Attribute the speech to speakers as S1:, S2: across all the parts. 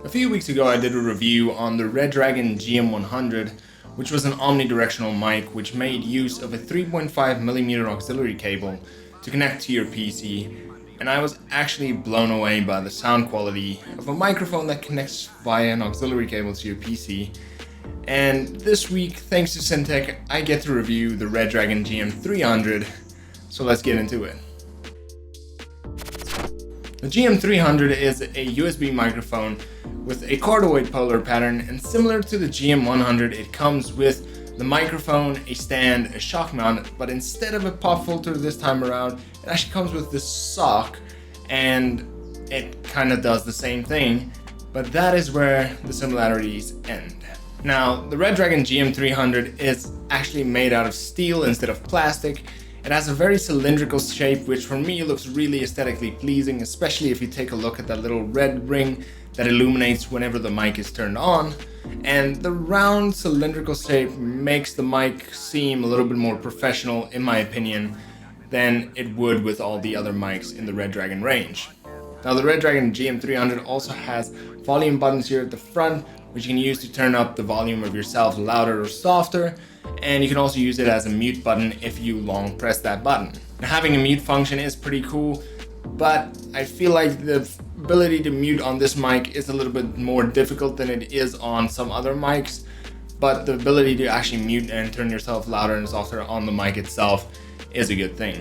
S1: A few weeks ago I did a review on the Redragon GM100, which was an omnidirectional mic which made use of a 3.5mm auxiliary cable to connect to your PC, and I was actually blown away by the sound quality of a microphone that connects via an auxiliary cable to your PC. And this week, thanks to Syntech, I get to review the Redragon GM300, so let's get into it. The GM300 is a USB microphone with a cardioid polar pattern, and similar to the GM100, it comes with the microphone, a stand, a shock mount, but instead of a pop filter this time around, it actually comes with this sock, and it kind of does the same thing, but that is where the similarities end. Now, the Redragon GM300 is actually made out of steel instead of plastic. It has a very cylindrical shape, which for me looks really aesthetically pleasing, especially if you take a look at that little red ring that illuminates whenever the mic is turned on. And the round cylindrical shape makes the mic seem a little bit more professional, in my opinion, than it would with all the other mics in the Redragon range. Now, the Redragon GM300 also has volume buttons here at the front, which you can use to turn up the volume of yourself louder or softer, and you can also use it as a mute button if you long press that button. Now, having a mute function is pretty cool, but I feel like the ability to mute on this mic is a little bit more difficult than it is on some other mics, but the ability to actually mute and turn yourself louder and softer on the mic itself is a good thing.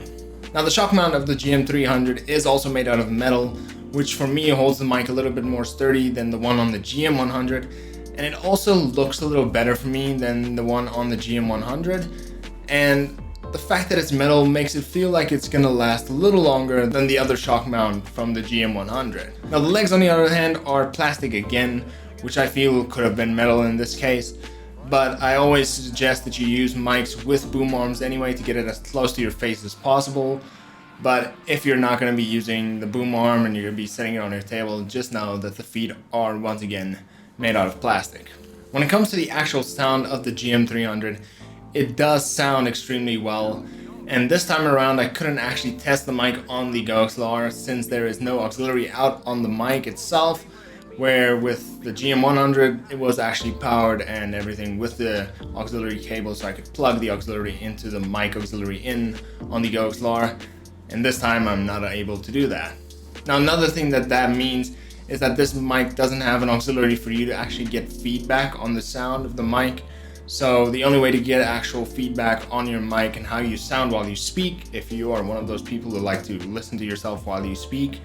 S1: Now, the shock mount of the GM300 is also made out of metal, which for me holds the mic a little bit more sturdy than the one on the GM100, and it also looks a little better for me than the one on the GM100, and the fact that it's metal makes it feel like it's gonna last a little longer than the other shock mount from the GM100. Now, the legs on the other hand are plastic again, which I feel could have been metal in this case, but I always suggest that you use mics with boom arms anyway to get it as close to your face as possible. But if you're not going to be using the boom arm and you're going to be setting it on your table, just know that the feet are once again made out of plastic. When it comes to the actual sound of the GM300, it does sound extremely well, and this time around I couldn't actually test the mic on the GoXLR since there is no auxiliary out on the mic itself, where with the GM100 it was actually powered and everything with the auxiliary cable, so I could plug the auxiliary into the mic auxiliary in on the GoXLR, and this time I'm not able to do that. Now, another thing that means is that this mic doesn't have an auxiliary for you to actually get feedback on the sound of the mic. So the only way to get actual feedback on your mic and how you sound while you speak, if you are one of those people who like to listen to yourself while you speak,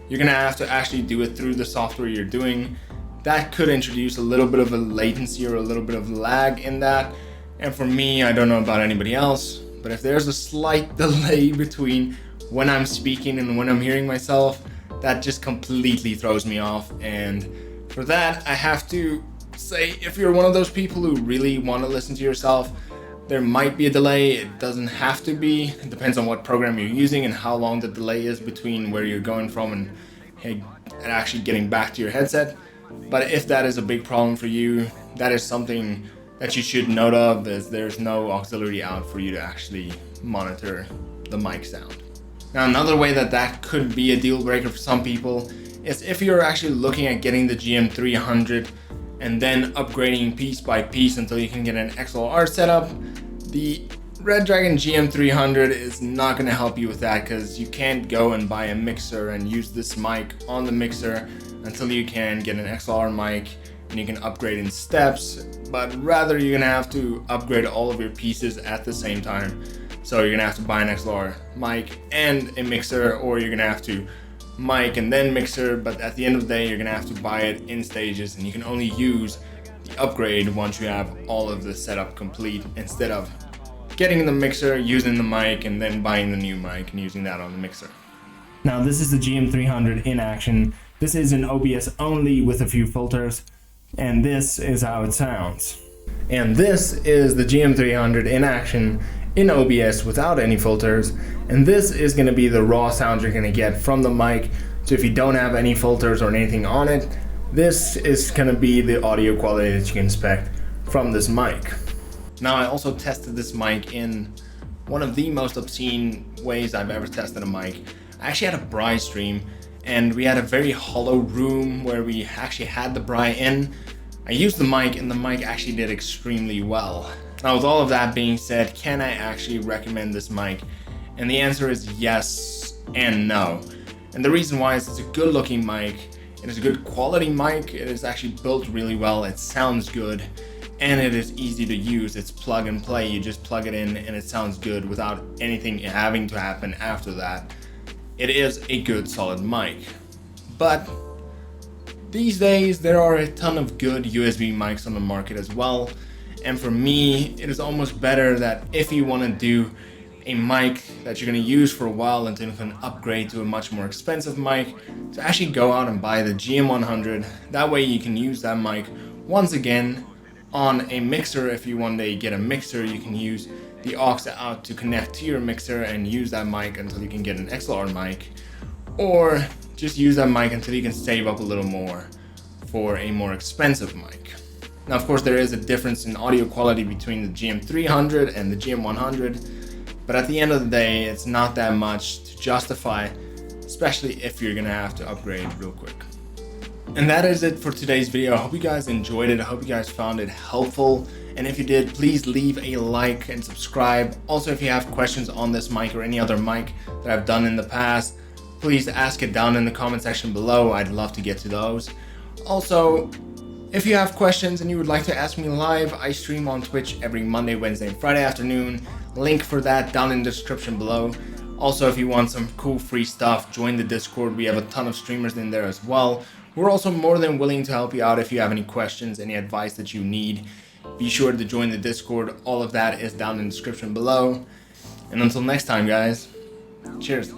S1: you're gonna have to actually do it through the software you're doing. That could introduce a little bit of a latency or a little bit of lag in that. And for me, I don't know about anybody else, but if there's a slight delay between when I'm speaking and when I'm hearing myself, that just completely throws me off. And for that, I have to say, if you're one of those people who really want to listen to yourself, there might be a delay. It doesn't have to be. It depends on what program you're using and how long the delay is between where you're going from and actually getting back to your headset. But if that is a big problem for you, that is something that you should note of, as there's no auxiliary out for you to actually monitor the mic sound. Now, another way that could be a deal breaker for some people is if you're actually looking at getting the GM300 and then upgrading piece by piece until you can get an XLR setup. The Redragon GM300 is not going to help you with that, because you can't go and buy a mixer and use this mic on the mixer until you can get an XLR mic and you can upgrade in steps, but rather you're going to have to upgrade all of your pieces at the same time. So you're going to have to buy an XLR mic and a mixer, or you're going to have to mic and then mixer, but at the end of the day you're going to have to buy it in stages, and you can only use the upgrade once you have all of the setup complete, instead of getting the mixer, using the mic, and then buying the new mic and using that on the mixer. Now, this is the GM300 in action. This is an OBS only with a few filters, and this is how it sounds. And this is the GM300 in action in OBS without any filters, and this is going to be the raw sound you're going to get from the mic. So if you don't have any filters or anything on it, this is going to be the audio quality that you can expect from this mic. Now, I also tested this mic in one of the most obscene ways I've ever tested a mic. I actually had a bride stream, and we had a very hollow room where we actually had the Bri in. I used the mic and the mic actually did extremely well. Now with all of that being said, can I actually recommend this mic? And the answer is yes and no. And the reason why is it's a good looking mic, it is a good quality mic, it is actually built really well, it sounds good, and it is easy to use. It's plug and play, you just plug it in and it sounds good without anything having to happen after that. It is a good solid mic. But these days there are a ton of good USB mics on the market as well, and for me it is almost better that if you want to do a mic that you're going to use for a while until you can upgrade to a much more expensive mic, to actually go out and buy the GM100. That way you can use that mic once again on a mixer. If you one day get a mixer, you can use the aux out to connect to your mixer and use that mic until you can get an XLR mic, or just use that mic until you can save up a little more for a more expensive mic. Now of course there is a difference in audio quality between the GM300 and the GM100, but at the end of the day it's not that much to justify, especially if you're gonna have to upgrade real quick. And that is it for today's video. I hope you guys enjoyed it. I hope you guys found it helpful. And if you did, please leave a like and subscribe. Also, if you have questions on this mic or any other mic that I've done in the past, please ask it down in the comment section below. I'd love to get to those. Also, if you have questions and you would like to ask me live, I stream on Twitch every Monday, Wednesday, and Friday afternoon. Link for that down in the description below. Also, if you want some cool free stuff, join the Discord. We have a ton of streamers in there as well. We're also more than willing to help you out if you have any questions, any advice that you need. Be sure to join the Discord. All of that is down in the description below. And until next time, guys, cheers.